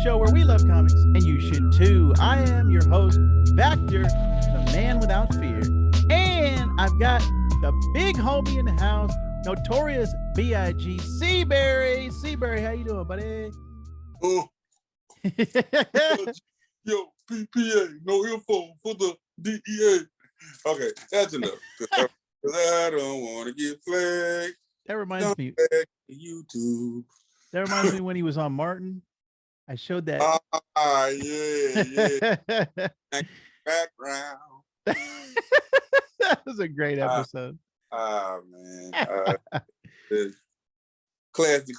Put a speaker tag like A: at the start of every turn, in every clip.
A: show where we love comics, and you should too. I am your host, Vactor, the man without fear. And I've got the big homie in the house, Notorious B.I.G. Seaberry. Seaberry, how you doing, buddy?
B: Oh, yo, PPA, no info for the DEA. Okay, that's enough. Cause I don't want to get flagged.
A: That reminds me.
B: YouTube.
A: That reminds me when he was on Martin. I showed that.
B: Yeah. Background.
A: That was a great episode.
B: Man. Classic.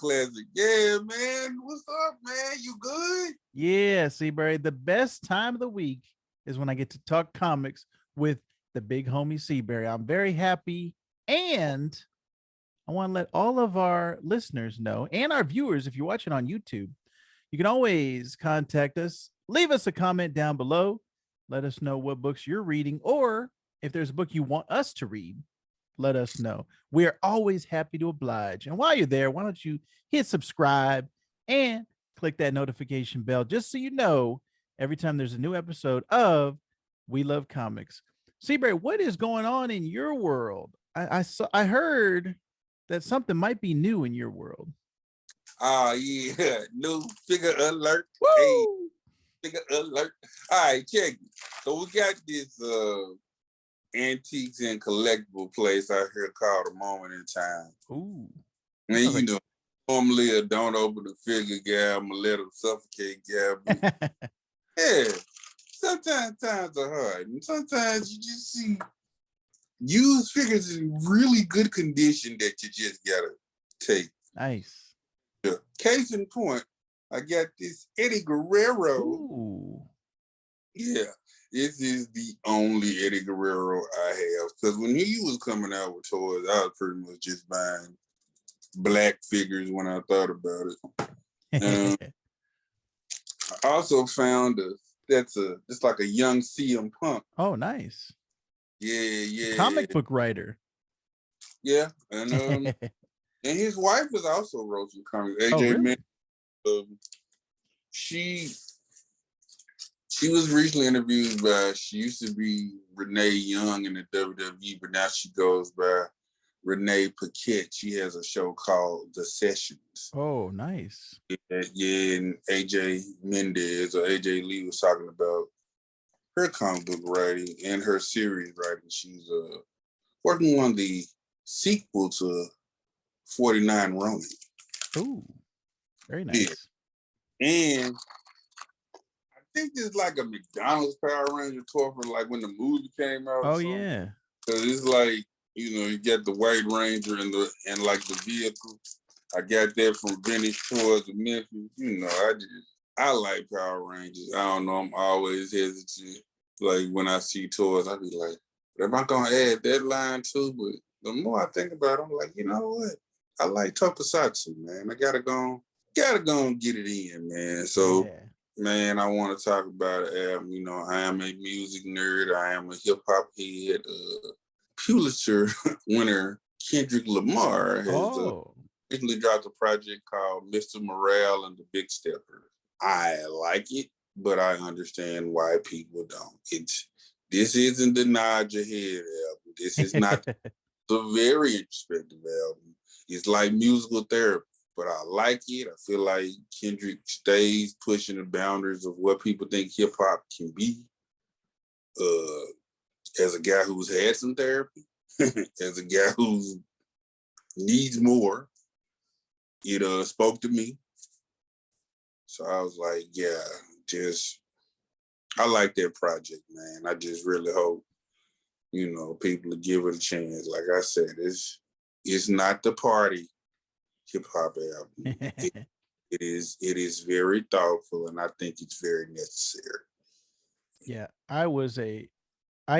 B: Yeah, man. What's up, man? You good?
A: Yeah, Seaberry. The best time of the week is when I get to talk comics with the big homie Seaberry. I'm very happy, and I want to let all of our listeners know, and our viewers, if you're watching on YouTube, you can always contact us. Leave us a comment down below. Let us know what books you're reading, or if there's a book you want us to read, let us know. We are always happy to oblige. And while you're there, why don't you hit subscribe and click that notification bell just so you know every time there's a new episode of We Love Comics. Seaberry, what is going on in your world? I heard that something might be new in your world.
B: Yeah, new figure alert.
A: Woo!
B: Hey, figure alert. All right, check it. So we got this antiques and collectible place out here called A Moment in Time.
A: Ooh.
B: And you know, normally a don't open the figure guy, I'm gonna let them suffocate guy. But yeah, sometimes times are hard. And sometimes you just see used figures in really good condition that you just gotta take.
A: Nice.
B: Case in point, I got this Eddie Guerrero.
A: Ooh.
B: Yeah, this is the only Eddie Guerrero I have. Because when he was coming out with toys, I was pretty much just buying black figures when I thought about it. I also found it's like a young CM Punk.
A: Oh, nice.
B: Yeah.
A: Comic book writer.
B: Yeah, and his wife is also wrote some comics. AJ,
A: really?
B: Man, she was recently interviewed by. She used to be Renee Young in the WWE, but now she goes by Renee Paquette. She has a show called The Sessions.
A: Oh, nice.
B: Yeah, and AJ Mendez or AJ Lee was talking about her comic book writing and her series writing. She's working on the sequel to 49 Ronin.
A: Ooh, very nice.
B: Yeah. And I think there's like a McDonald's Power Ranger toy from like when the movie came out.
A: Oh, yeah.
B: Because it's like, you get the White Ranger and like the vehicle. I got that from Vintage Toys of Memphis. I like Power Rangers. I don't know, I'm always hesitant. Like when I see toys, I be like, am I gonna add that line too? But the more I think about it, I'm like, you know what? I like Tokusatsu, man. I gotta go and get it in, man. So, yeah. Man, I want to talk about it. I am a music nerd. I am a hip hop head. Pulitzer winner Kendrick Lamar has recently dropped a project called Mr. Morale and the Big Steppers. I like it, but I understand why people don't. This isn't the nod your head album. This is not the very introspective album. It's like musical therapy, but I like it. I feel like Kendrick stays pushing the boundaries of what people think hip hop can be. As a guy who's had some therapy, as a guy who needs more, it spoke to me. So I was like, yeah, I like that project, man. I just really hope, people will give it a chance. Like I said, it's not the party hip hop album. It is very thoughtful, and I think it's very necessary.
A: Yeah, I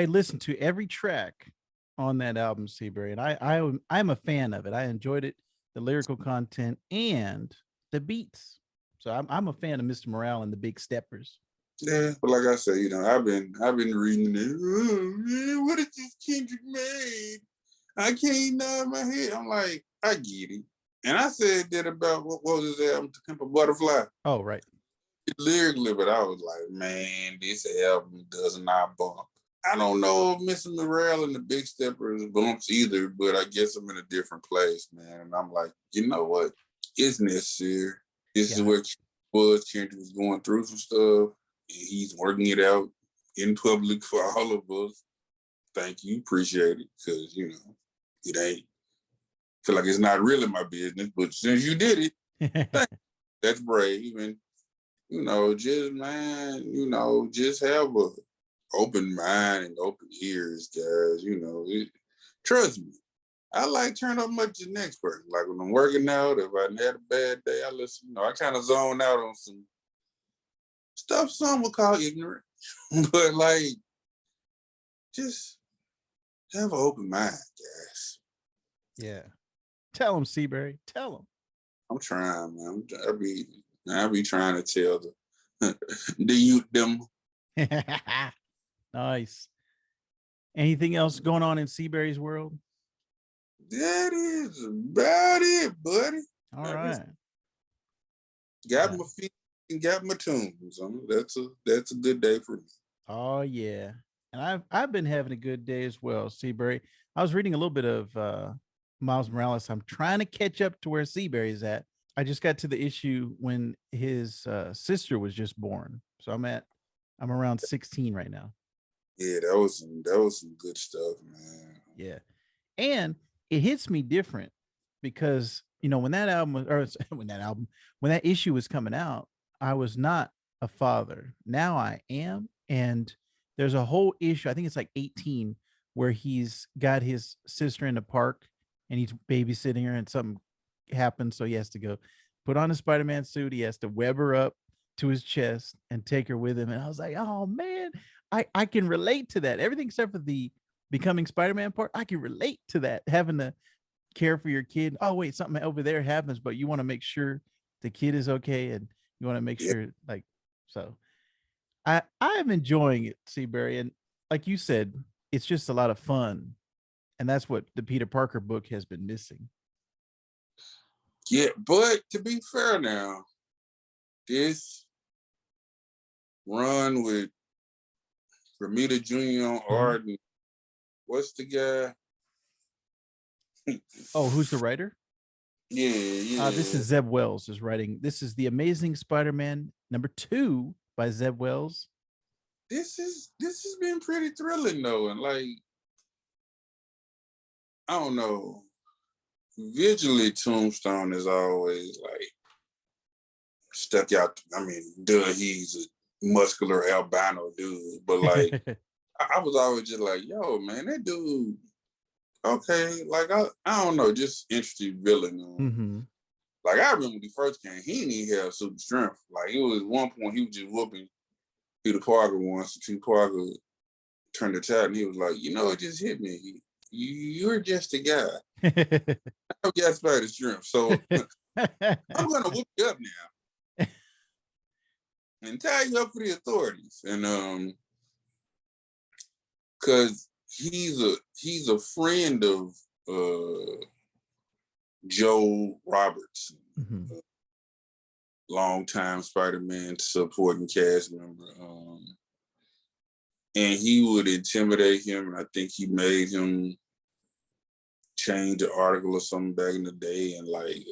A: listened to every track on that album, Seaberry, and I'm a fan of it. I enjoyed it, the lyrical content and the beats. So I'm a fan of Mr. Morale and the Big Steppers.
B: Yeah, but like I said, I've been reading it. Oh man, what is this Kendrick made? I can't nod my head. I'm like, I get it. And I said that about what was his album, To Pimp a Butterfly.
A: Oh, right.
B: lyrically, but I was like, man, this album does not bump. I don't know if Mr. Morale and the Big Steppers bumps either, but I guess I'm in a different place, man. And I'm like, you know what? It's necessary. This is where Kendrick was going through some stuff, and he's working it out in public for all of us. Thank you, appreciate it, because it ain't. Feel like it's not really my business, but since you did it, that's brave, and just have a open mind and open ears, guys. Trust me. I like turn up much to the next person. Like when I'm working out, if I had a bad day, I listen. I kind of zone out on some stuff some would call ignorant, but like, just have an open mind, guys.
A: Yeah. Tell them, Seaberry. Tell them.
B: I'm trying, man. I be trying to tell the youth them.
A: Nice. Anything else going on in Seaberry's world?
B: That is about it, buddy.
A: All right.
B: Got my feet and got my tunes. That's a good day for me.
A: Oh yeah. And I've been having a good day as well, Seaberry. I was reading a little bit of Miles Morales. I'm trying to catch up to where Seaberry's at. I just got to the issue when his sister was just born. So I'm around 16 right now.
B: Yeah, that was some good stuff, man.
A: Yeah. And it hits me different because, when that issue was coming out, I was not a father. Now I am. And there's a whole issue, I think it's like 18, where he's got his sister in the park and he's babysitting her and something happens. So he has to go put on a Spider-Man suit. He has to web her up to his chest and take her with him. And I was like, oh man, I can relate to that. Everything except for the becoming Spider-Man part, I can relate to that. Having to care for your kid. Oh wait, something over there happens, but you want to make sure the kid is okay, and you want to make sure, like, so. I'm enjoying it, Seaberry, and like you said, it's just a lot of fun, and that's what the Peter Parker book has been missing.
B: Yeah, but to be fair now, this run with Ramita Jr. on art, and what's the guy?
A: Oh, who's the writer?
B: Yeah.
A: This is Zeb Wells is writing. This is The Amazing Spider-Man #2 by Zeb Wells.
B: This has been pretty thrilling though, and like, I don't know. Visually, Tombstone is always like stuck out. I mean, he's a muscular albino dude, but like, I was always just like, yo, man, that dude. Okay, like I don't know, just interesting villain. Like I remember when he first came, he didn't even have super strength. Like it was one point he was just whooping Peter Parker once. Peter Parker turned the tide and he was like, it just hit me. You're just a guy. I've got spider strength, so I'm gonna whoop you up now and tie you up for the authorities. And because he's a friend of Joe Roberts, longtime Spider-Man supporting cast member, and he would intimidate him, and I think he made him change the article or something back in the day, and like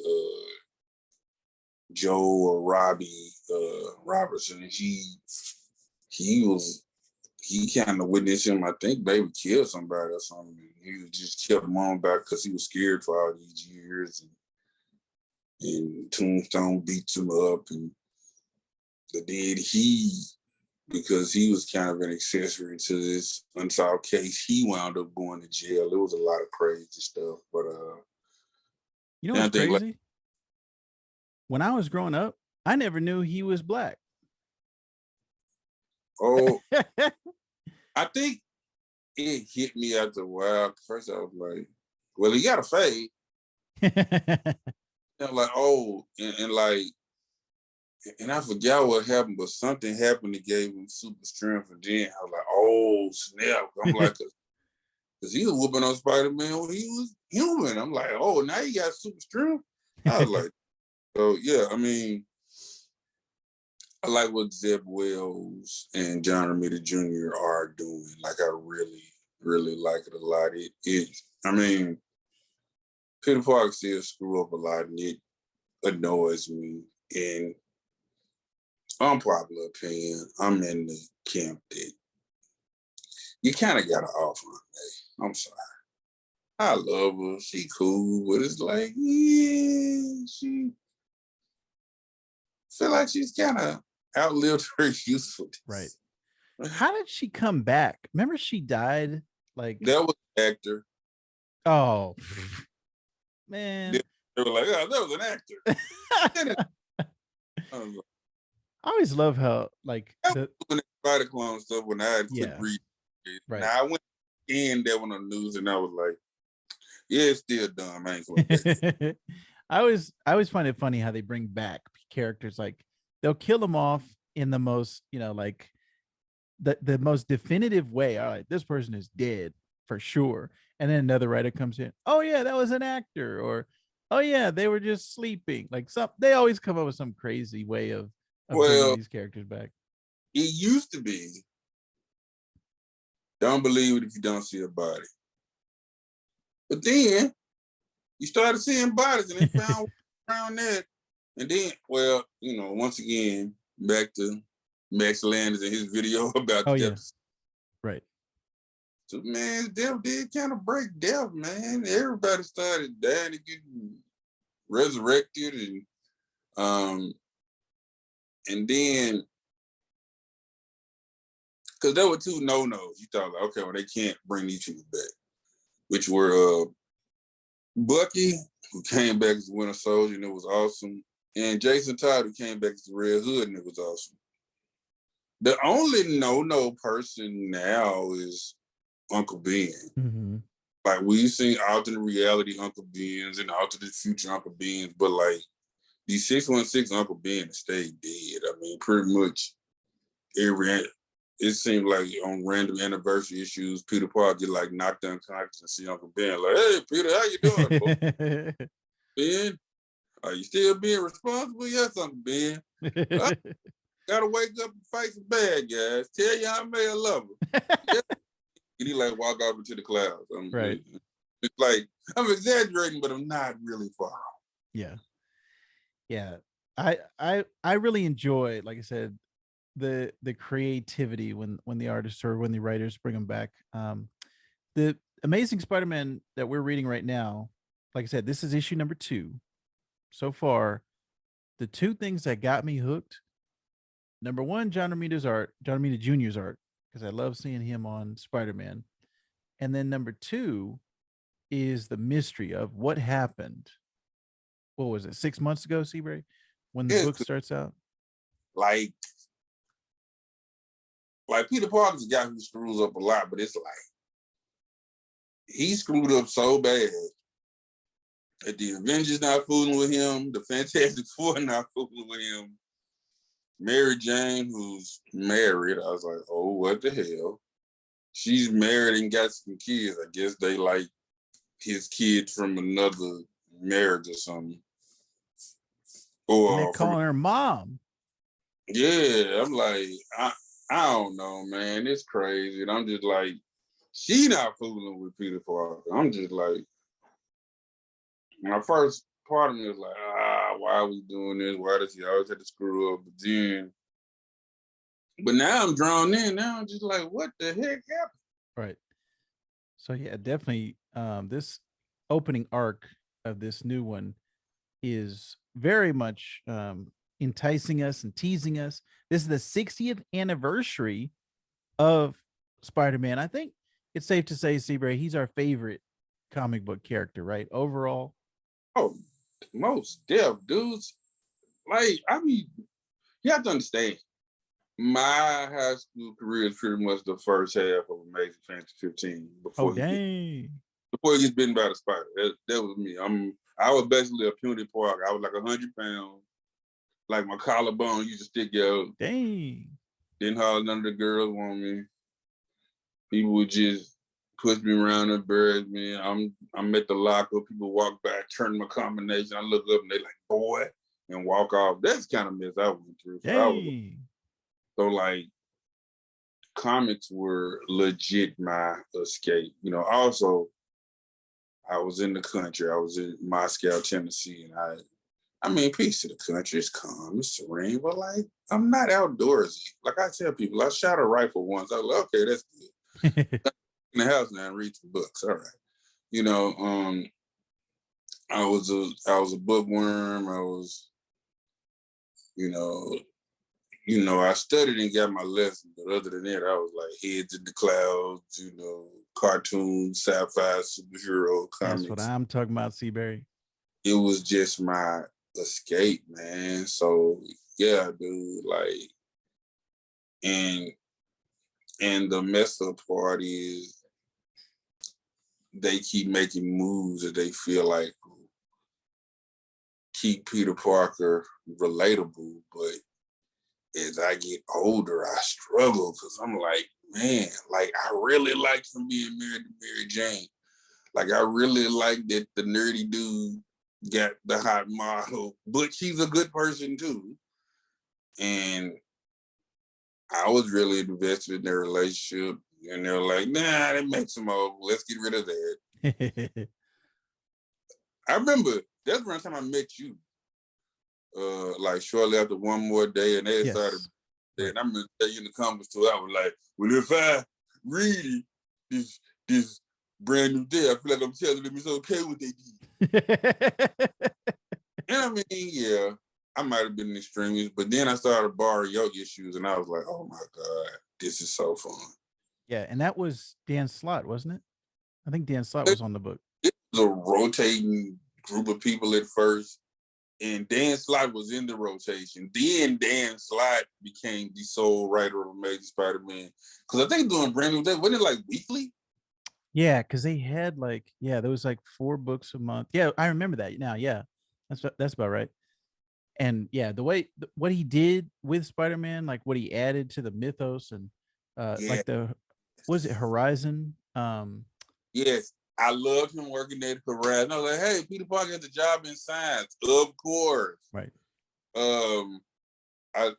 B: Joe or Robbie Robertson, he kind of witnessed him, I think, maybe kill somebody or something. He just kept him on back because he was scared for all these years. And Tombstone beats him up. And then because he was kind of an accessory to this unsolved case, he wound up going to jail. There was a lot of crazy stuff. But
A: what's crazy? When I was growing up, I never knew he was black.
B: Oh, I think it hit me after a while. First, I was like, "Well, he got a fade." I'm like, "Oh," and I forgot what happened, but something happened that gave him super strength. And then I was like, "Oh snap!" I'm like, "Cause he was whooping on Spider-Man when he was human." I'm like, "Oh, now he got super strength." I was like, "Oh yeah." I mean, I like what Zeb Wells and John Romita Jr. are doing. Like, I really, really like it a lot. I mean, Peter Parker still screw up a lot, and it annoys me. And unpopular opinion, I'm in the camp that you kind of got to offer her. I'm sorry. I love her. She cool, but it's like, yeah, she feel like she's kind of outlived her usefulness.
A: Right. How did she come back? Remember she died like
B: That was an actor.
A: Oh man.
B: They were like, oh, that was an actor.
A: I always love how like
B: the spider clone stuff when I had to read.
A: Right.
B: Now I went in there on the news and I was like, yeah, it's still dumb. I ain't going
A: I always find it funny how they bring back characters. Like they'll kill them off in the most, like the most definitive way. All right, this person is dead for sure. And then another writer comes in. Oh yeah, that was an actor. Or oh yeah, they were just sleeping. Like they always come up with some crazy way of bringing these characters back.
B: It used to be, don't believe it if you don't see a body. But then you started seeing bodies and they found around that. And then, once again, back to Max Landis and his video about death.
A: Yeah. Right.
B: So, man, death did kind of break death, man. Everybody started dying and getting resurrected. And then, because there were two no-nos. You thought, like, okay, well, they can't bring these people back, which were Bucky, who came back as the Winter Soldier, and it was awesome, and Jason Todd, who came back as the Red Hood, and it was awesome. The only no person now is Uncle Ben.
A: Mm-hmm.
B: Like, we've seen alternate reality Uncle Ben's and alternate future Uncle Ben's, but like the 616 Uncle Ben stayed dead. I mean, pretty much it seemed like on random anniversary issues, Peter Parker get like knocked unconscious and see Uncle Ben like, hey, Peter, how you doing? Ben, are you still being responsible? Yes, Uncle Ben. Gotta wake up and fight some bad guys. Tell you I may have love her. And he like walk off into the clouds.
A: Right.
B: It's like, I'm exaggerating, but I'm not really far off.
A: Yeah. Yeah. I really enjoy, like I said, the creativity when the artists or when the writers bring them back. The Amazing Spider-Man that we're reading right now, like I said, this is issue number 2. So far, the two things that got me hooked, number one, John Romita Jr.'s art, because I love seeing him on Spider-Man. And then number 2 is the mystery of what happened. What was it, 6 months ago, Seaberry, when the book starts out?
B: Like Peter Parker's a guy who screws up a lot, but it's like he screwed up so bad that the Avengers not fooling with him, the Fantastic Four not fooling with him. Mary Jane, who's married, I was like, oh, what the hell? She's married and got some kids. I guess they like his kids from another marriage or something.
A: Or they're calling her mom.
B: Yeah, I'm like, I don't know, man. It's crazy. And I'm just like, she not fooling with Peter Parker. I'm just like, my first part of me was like, why are we doing this? Why does he always have to screw up? But now I'm drawn in. Now I'm just like, what the heck happened?
A: Right. So yeah, definitely this opening arc of this new one is very much enticing us and teasing us. This is the 60th anniversary of Spider-Man. I think it's safe to say, Seaberry, he's our favorite comic book character, right? Overall.
B: Oh, most deaf dudes. Like, I mean, you have to understand, my high school career is pretty much the first half of Amazing Fantasy 15 before he gets bitten by the spider. That was me. I was basically a puny Parker. I was like 100 pounds. Like, my collarbone used to stick out.
A: Dang.
B: Didn't holler, none of the girls want me. People would just push me around and embarrass me. I'm at the locker. People walk by, turn my combination. I look up and they like, boy, and walk off. That's kind of mess I went through.
A: Hey.
B: So like comics were legit my escape. You know, also I was in the country. I was in Moscow, Tennessee, and I mean, peace to the country. It's calm, it's serene, but like I'm not outdoorsy. Like I tell people, I shot a rifle once. I was like, okay, that's good. In the house now and read some books. All right. You know, I was a bookworm. I was, you know, I studied and got my lesson, but other than that, I was like heads in the clouds, you know, cartoons, sci-fi, superhero
A: That's what
B: comics.
A: I'm talking about, Seaberry.
B: It was just my escape, man. So yeah, dude, like, and the messed up part is they keep making moves that they feel like keep Peter Parker relatable, but as I get older, I struggle because I'm like, man, like I really like him being married to Mary Jane. Like I really like that the nerdy dude got the hot model, but she's a good person too. And I was really invested in their relationship. And they're like, nah, that makes them old. Let's get rid of that. I remember that's the time I met you. Like shortly after One More Day, and they started.
A: Right.
B: And I remember you in the comments too. I was like, well, if I read this brand new day, I feel like I'm telling them it's okay what they did. And I mean, yeah, I might have been an extremist, but then I started borrowing your issues, and I was like, oh my God, this is so fun.
A: Yeah, and that was Dan Slott, wasn't it? I think Dan Slott was on the book.
B: It was a rotating group of people at first, and Dan Slott was in the rotation. Then Dan Slott became the sole writer of Amazing Spider-Man. Because I think doing brand new day, wasn't it like weekly?
A: Yeah, because they had like, there was like 4 books a month. Yeah, I remember that now. Yeah, that's about right. And yeah, the way what he did with Spider-Man, like what he added to the mythos and like was it Horizon?
B: Yes, I loved him working at Horizon. I was like, hey, Peter Parker has a job in science, of course.
A: Right.
B: I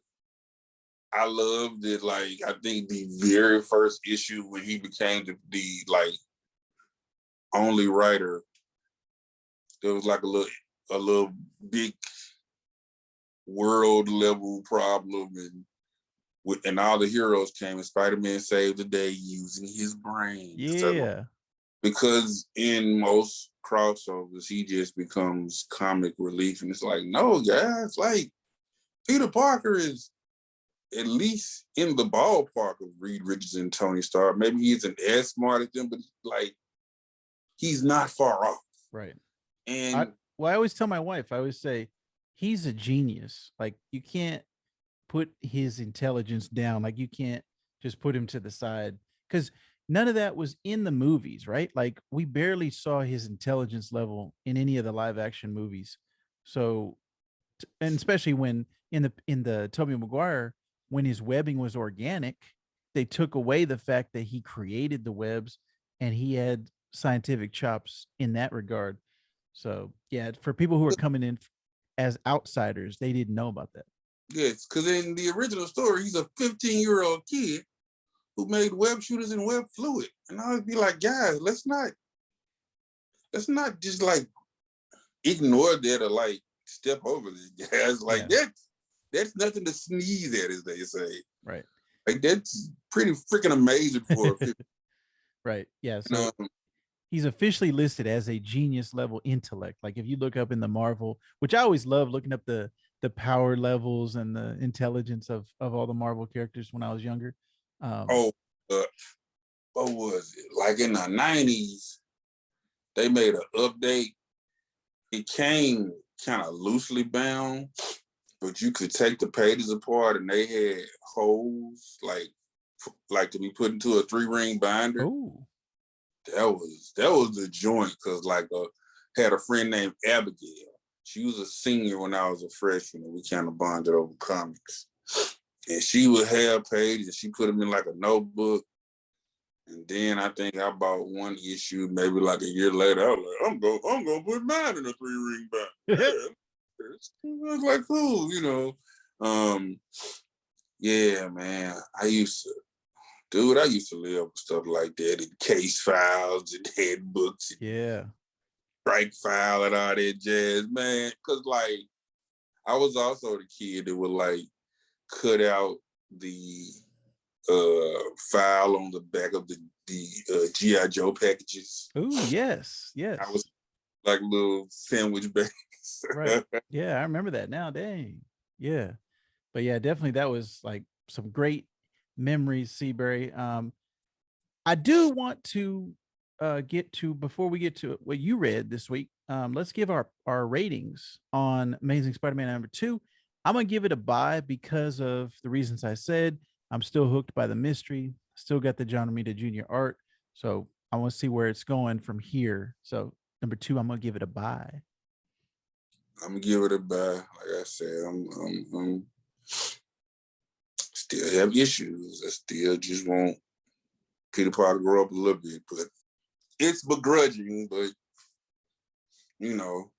B: loved it. Like I think the very first issue when he became the like only writer, there was like a little big world level problem, and all the heroes came, and Spider-Man saved the day using his brain.
A: Yeah.
B: Because in most crossovers, he just becomes comic relief, and it's like, no, guys, like Peter Parker is at least in the ballpark of Reed Richards and Tony Stark. Maybe he isn't as smart as them, but like he's not far off.
A: Right.
B: And
A: I always tell my wife, I always say, he's a genius. Like you can't put his intelligence down. Like you can't just put him to the side because none of that was in the movies, right? Like we barely saw his intelligence level in any of the live action movies. So, and especially when in the Tobey Maguire, when his webbing was organic, they took away the fact that he created the webs and he had scientific chops in that regard. So yeah, for people who are coming in as outsiders, they didn't know about that.
B: yes, because in the original story, he's a 15-year-old kid who made web shooters and web fluid. And I would be like, guys, let's not just like ignore that or like step over this, guys. Like that's nothing to sneeze at, as they say.
A: Right.
B: Like that's pretty freaking amazing for a
A: right. Yeah. So he's officially listed as a genius level intellect. Like if you look up in the Marvel, which I always love looking up the power levels and the intelligence of all the Marvel characters when I was younger.
B: What was it? Like in the 90s, they made an update. It came kind of loosely bound, but you could take the pages apart and they had holes like to be put into a 3-ring binder.
A: Oh.
B: That was the joint because like had a friend named Abigail. She was a senior when I was a freshman, and we kind of bonded over comics. And she would have pages, and she put them in like a notebook. And then I think I bought one issue, maybe like a year later. I was like, I'm gonna put mine in a 3-ring binder. was like, cool, you know. Yeah, man. I used to live with stuff like that, and case files and handbooks and
A: Yeah.
B: strike file and all that jazz, man. Cause like I was also the kid that would like cut out the file on the back of the G.I. Joe packages.
A: Oh, yes. Yes.
B: I was like little sandwich bags.
A: Right. Yeah, I remember that now. Dang. Yeah. But yeah, definitely that was like some great memories, Seaberry. I do want to get to, before we get to what you read this week, let's give our ratings on Amazing Spider-Man #2. I'm gonna give it a buy because of the reasons I said. I'm still hooked by the mystery, still got the John Romita Jr. art. So I want to see where it's going from here. So #2, I'm gonna give it a buy.
B: I'm gonna give it a buy. Like I said, I'm still have issues. I still just want Peter Parker to grow up a little bit, but it's begrudging. But you know,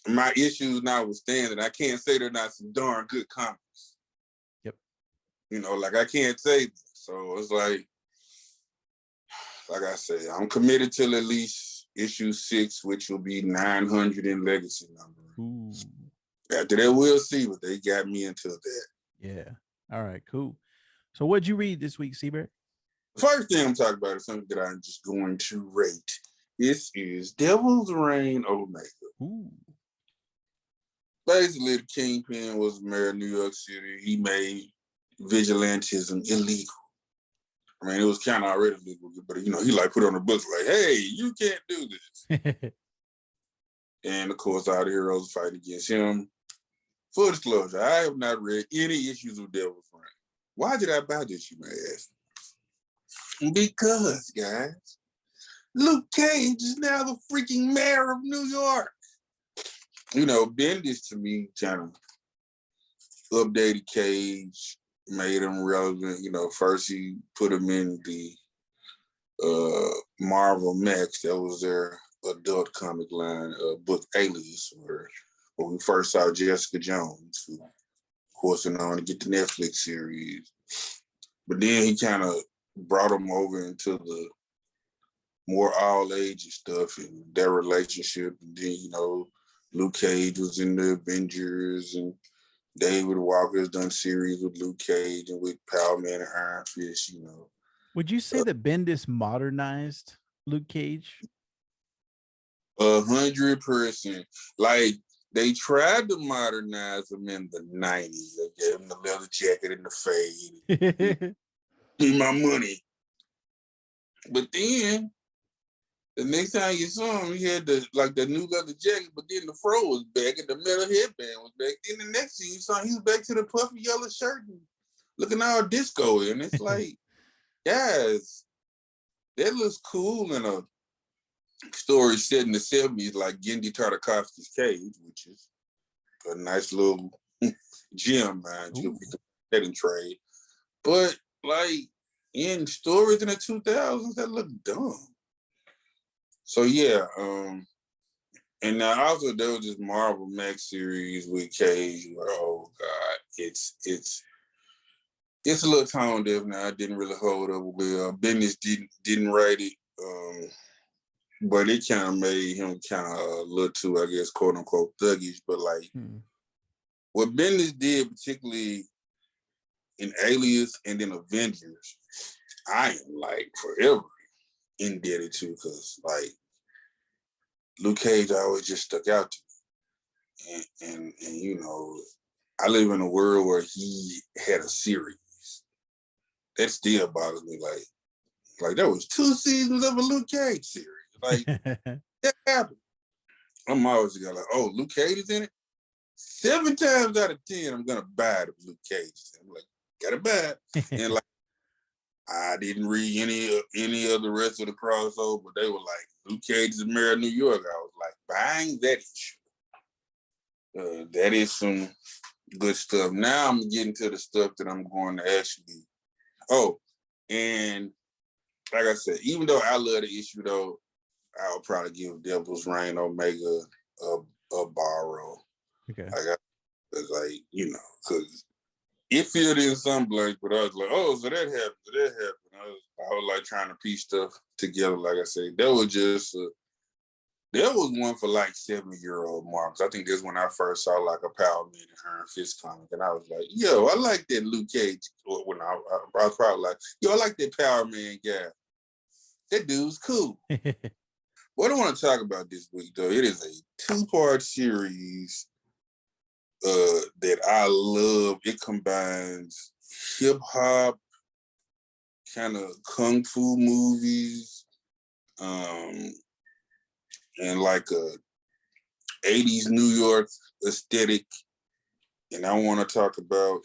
B: my issues notwithstanding, I can't say they're not some darn good comics.
A: Yep.
B: You know, like I can't say that. So it's like I say, I'm committed till at least issue 6, which will be 900 in legacy number.
A: Ooh.
B: After that, we'll see, but they got me into that.
A: Yeah. All right, cool. So what'd you read this week, Seaberry?
B: The first thing I'm talking about is something that I'm just going to rate. This is Devil's Reign Omega.
A: Ooh.
B: Basically, the Kingpin was the mayor of New York City. He made vigilantism illegal. I mean, it was kind of already legal, but you know, he like put on the books like, "Hey, you can't do this." And of course, all the heroes fight against him. Full disclosure, I have not read any issues of Devil's Reign. Why did I buy this, you may ask? Because, guys, Luke Cage is now the freaking mayor of New York. You know, Bendis to me kind of updated Cage, made him relevant. You know, first he put him in the Marvel Max, that was their adult comic line, book Alias, where we first saw Jessica Jones, who, of course, went on to get the Netflix series. But then he kind of brought him over into the more all-age stuff and their relationship. And then, you know, Luke Cage was in the Avengers, and David Walker's done series with Luke Cage and with Power Man and Iron Fist, you know.
A: Would you say that Bendis modernized Luke Cage?
B: 100%. Like, they tried to modernize him in the 90s. They gave him the leather jacket and the fade. Give my money. But then, the next time you saw him, he had the new leather jacket, but then the fro was back and the metal headband was back. Then the next thing you saw, he was back to the puffy yellow shirt and looking all disco. And it's like, guys, that looks cool in a story set in the 70s, like Gendy Tartakovsky's Cage, which is a nice little gem, man. You can get in trade. But like in stories in the 2000s, that look dumb. So yeah, and now also there was this Marvel Max series with Cage where, oh god, it's a little tone deaf now. It didn't really hold up well. Bendis didn't write it, but it kind of made him kind of a little too, I guess, quote unquote thuggish. But like what Bendis did, particularly in Alias and in Avengers, I am like forever indebted to, because like Luke Cage always just stuck out to me. And you know, I live in a world where he had a series. That still bothers me. Like there was 2 seasons of a Luke Cage series. Like that happened. I'm always the guy like, oh, Luke Cage is in it? 7 times out of 10, I'm gonna buy it if Luke Cage is in it. I'm like, gotta buy it. And like I didn't read any of the rest of the crossover, but they were like, Luke Cage is the mayor of New York. I was like, buying that issue. That is some good stuff. Now I'm getting to the stuff that I'm going to actually. Oh, and like I said, even though I love the issue, though, I'll probably give Devil's Reign Omega a borrow.
A: Okay.
B: Like I was like, because it filled in some blanks, but I was like, oh, so that happened. I was like trying to piece stuff together. Like I said, there was one for like 7-year-old Marks. I think that's when I first saw like a Power Man and Iron Fist comic, and I was like, yo, I like that Luke Cage. When I was probably like, yo, I like that Power Man guy. That dude's cool. What I want to talk about this week, though, it is a 2-part series that I love. It combines hip hop, kind of kung fu movies, and like a 80s New York aesthetic. And I want to talk about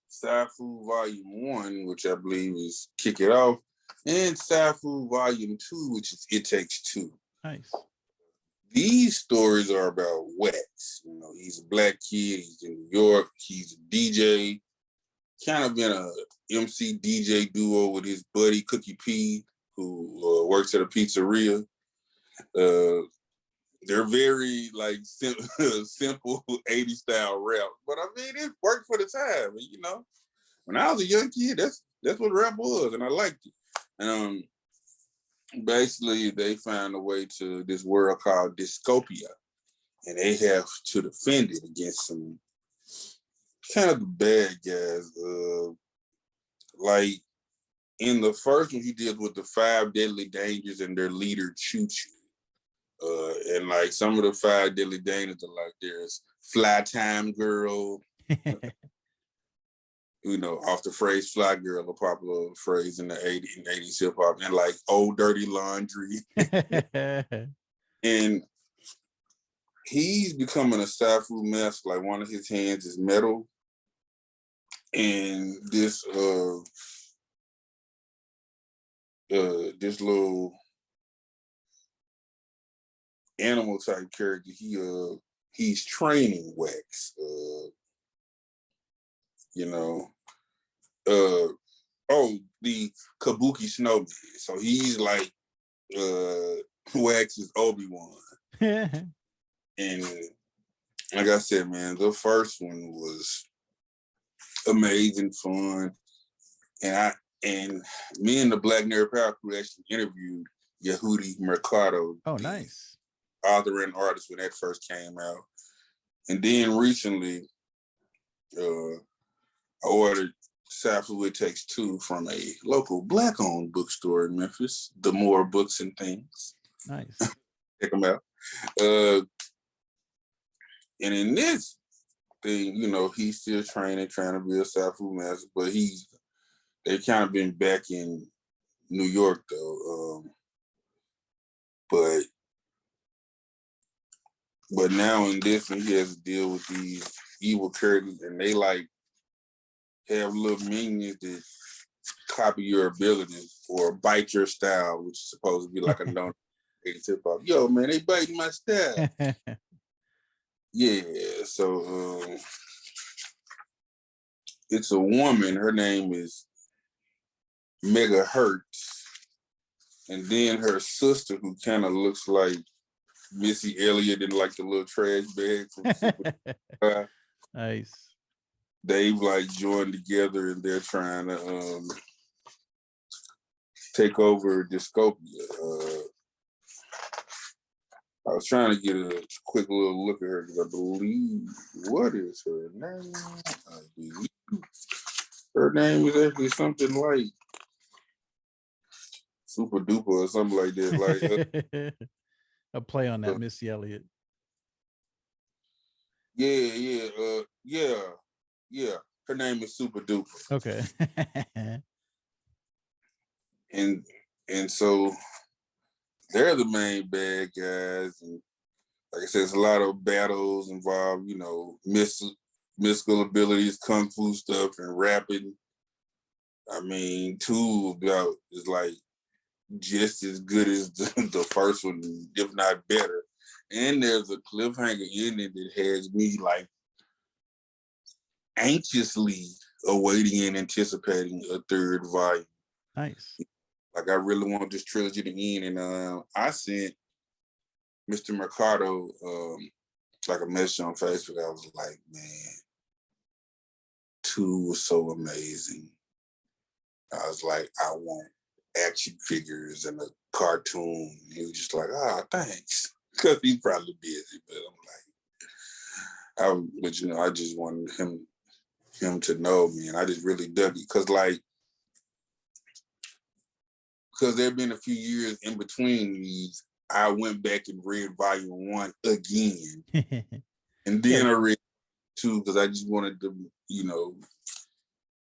B: Sci-Fu Volume 1, which I believe is Kick It Off, and Sci-Fu Volume 2, which is It Takes Two.
A: Nice.
B: These stories are about Wax. He's a black kid. He's in New York. He's a DJ. Kind of in a MC DJ duo with his buddy Cookie P, who works at a pizzeria. They're very like simple 80s style rap, but I mean it worked for the time. When I was a young kid, that's what rap was, and I liked it. Basically, they found a way to this world called dystopia, and they have to defend it against some kind of the bad guys. Like in the first one, he deals with the 5 deadly dangers and their leader Choo Choo. And like some of the 5 deadly dangers are like there's Fly Time Girl, off the phrase Fly Girl, a popular phrase in the 80s hip hop, and like Old Dirty Laundry. And he's becoming a Sci-Fu master. Like one of his hands is metal. And this little animal type character, he's training Wax. The Kabuki Snowman. So he's like Wax's Obi-Wan. And like I said, man, the first one was amazing fun. And me and the Black Nerd Power Crew actually interviewed Yehudi Mercado.
A: Oh, nice.
B: Author and artist when that first came out. And then recently, I ordered Sci-Fu It Takes Two from a local Black-owned bookstore in Memphis, The More Books and Things.
A: Nice.
B: Check them out. And in this thing, he's still trying to be a Sci-Fu master, but they've kind of been back in New York though. But now in this one, he has to deal with these evil characters, and they like have little minions that copy your abilities or bite your style, which is supposed to be like a known hip hop. Yo, man, they biting my style. Yeah, so it's a woman. Her name is Megahertz, and then her sister, who kind of looks like Missy Elliott in like the little trash bag from Super.
A: Nice.
B: They've like joined together and they're trying to take over Dystopia. I was trying to get a quick little look at her because I believe, what is her name? I believe her name is actually something like Super Duper or something like that. Like
A: a play on that, Missy Elliott.
B: Yeah. Her name is Super Duper.
A: Okay.
B: and so they're the main bad guys, and like I said, there's a lot of battles involved. Mystical abilities, kung fu stuff, and rapping. I mean, 2 is like just as good as the first one, if not better. And there's a cliffhanger ending that has me like anxiously awaiting and anticipating a 3rd volume.
A: Nice.
B: Like I really want this trilogy to end, and I sent Mr. Mercado like a message on Facebook. I was like, man, 2 was so amazing. I was like, I want action figures and a cartoon. He was just like, thanks. Because he's probably busy, but but you know, I just wanted him to know me, and I just really dug it. Because there have been a few years in between these, I went back and read volume 1 again. And then I read 2 because I just wanted to, you know,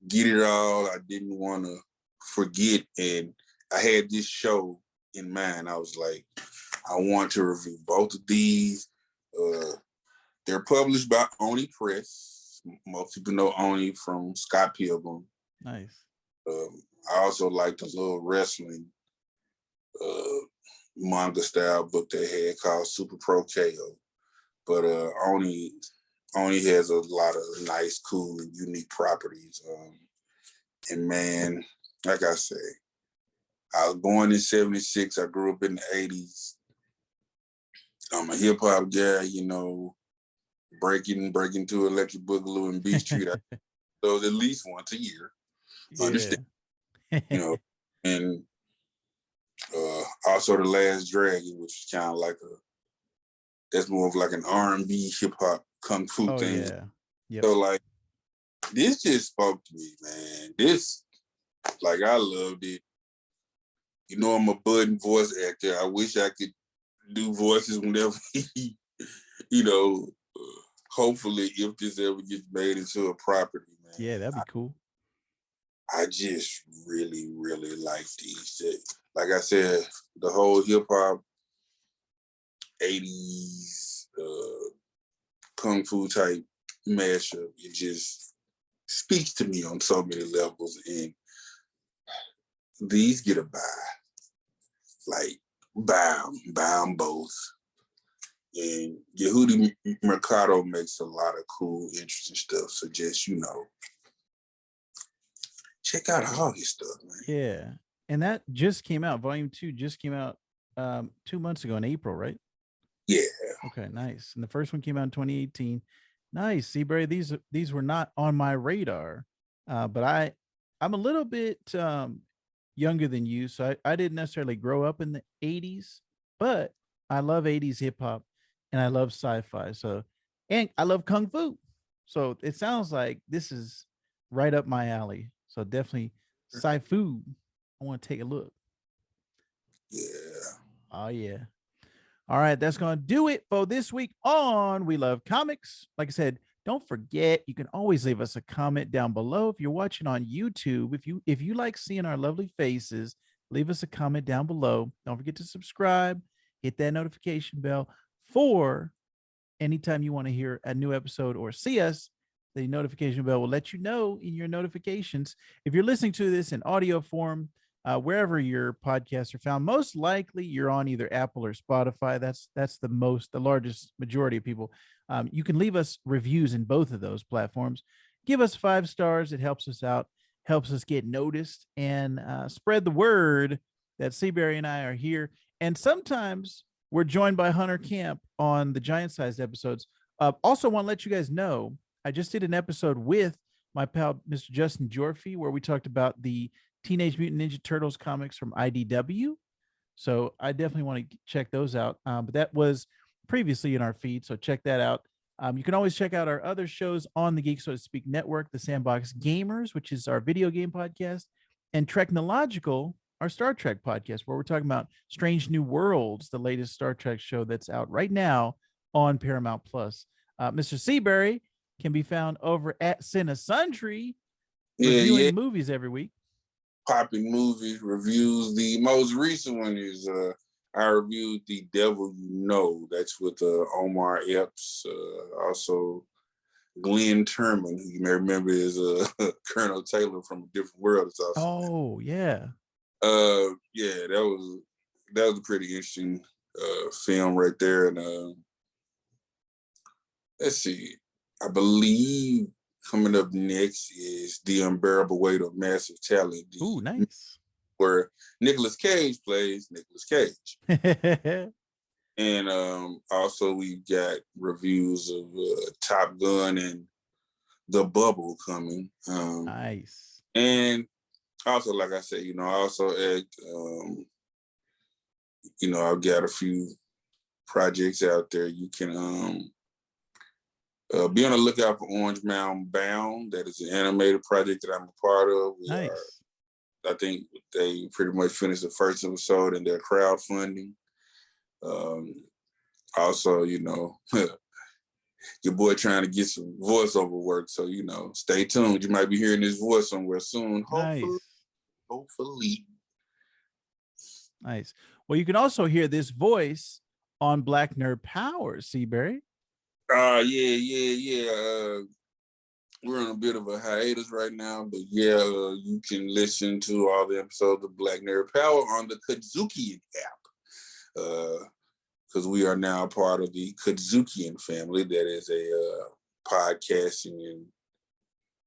B: get it all. I didn't want to forget. And I had this show in mind. I was like, I want to review both of these. They're published by Oni Press. Most people know Oni from Scott Pilgrim.
A: Nice.
B: I also like the little wrestling manga style book they had called Super Pro KO. But Oni has a lot of nice, cool, and unique properties. And man, like I say, I was born in '76. I grew up in the '80s. I'm a hip hop guy, you know, breaking to Electric Boogaloo and Beach Street. Those at least once a year.
A: Yeah.
B: Understand? You know, and also The Last Dragon, which is kind of like that's more of like an R&B hip hop kung fu thing.
A: Yeah. Yep.
B: So like, this just spoke to me, man. This, like, I loved it. You know, I'm a budding voice actor. I wish I could do voices whenever you know, hopefully if this ever gets made into a property, man.
A: Yeah, that'd be cool.
B: I just really, really like these. Like I said, the whole hip hop 80s kung fu type mashup, it just speaks to me on so many levels. And these get a buy. Like, buy them both. And Yehudi Mercado makes a lot of cool, interesting stuff. So just, you know, check out all his stuff, man.
A: Yeah. And that just came out. Volume 2 just came out 2 months ago in April, right?
B: Yeah.
A: Okay, nice. And the first one came out in 2018. Nice. Seaberry, these were not on my radar. But I'm a little bit younger than you, so I didn't necessarily grow up in the 80s, but I love 80s hip hop and I love sci-fi. So, and I love kung fu. So it sounds like this is right up my alley. So definitely Sci-Fu. I want to take a look.
B: Yeah.
A: Oh yeah. All right, that's going to do it for this week on We Love Comics. Like I said, don't forget, you can always leave us a comment down below. If you're watching on YouTube, if you like seeing our lovely faces, leave us a comment down below. Don't forget to subscribe, hit that notification bell for anytime you want to hear a new episode or see us. The notification bell will let you know in your notifications. If you're listening to this in audio form, wherever your podcasts are found, most likely you're on either Apple or Spotify. That's the largest majority of people. You can leave us reviews in both of those platforms. Give us 5 stars. It helps us out, helps us get noticed, and spread the word that Seaberry and I are here. And sometimes we're joined by Hunter Camp on the giant sized episodes. Also want to let you guys know, I just did an episode with my pal, Mr. Justin Jorfy, where we talked about the Teenage Mutant Ninja Turtles comics from IDW. So I definitely want to check those out. But that was previously in our feed, so check that out. You can always check out our other shows on the Geek, So to Speak network, the Sandbox Gamers, which is our video game podcast, and TREKnological, our Star Trek podcast, where we're talking about Strange New Worlds, the latest Star Trek show that's out right now on Paramount Plus. Mr. Seaberry can be found over at CineSundry, reviewing movies every week.
B: Popping movie reviews. The most recent one is I reviewed The Devil You Know. That's with Omar Epps. Also Glenn Turman, who you may remember is Colonel Taylor from A Different World. Is also
A: oh yeah.
B: Yeah, that was a pretty interesting film right there. And let's see, I believe coming up next is The Unbearable Weight of Massive Talent.
A: Ooh, nice.
B: Where Nicolas Cage plays Nicolas Cage. And also we got reviews of Top Gun and The Bubble coming.
A: Nice.
B: And also, like I said, I also act, I've got a few projects out there. You can be on the lookout for Orange Mountain Bound. That is an animated project that I'm a part of.
A: Nice.
B: I think they pretty much finished the first episode and they're crowdfunding. Also, your boy trying to get some voiceover work. So, stay tuned. You might be hearing this voice somewhere soon. Hopefully.
A: Nice.
B: Hopefully.
A: Nice. Well, you can also hear this voice on Black Nerd Power, Seaberry.
B: Yeah. We're on a bit of a hiatus right now, but yeah, you can listen to all the episodes of Black Nerd Power on the Kazukian app. Because we are now part of the Kazukian family. That is a podcasting and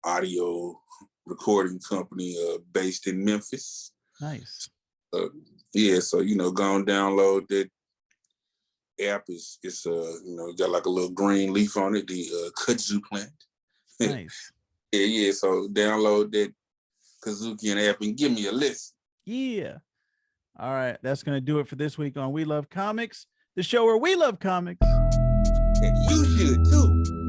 B: audio recording company based in Memphis.
A: Nice.
B: So go and download that app. It's got like a little green leaf on it, the kudzu plant.
A: Nice.
B: Yeah. So download that Kazukian app and give me a listen.
A: Yeah. All right. That's going to do it for this week on We Love Comics, the show where we love comics.
B: And you should too.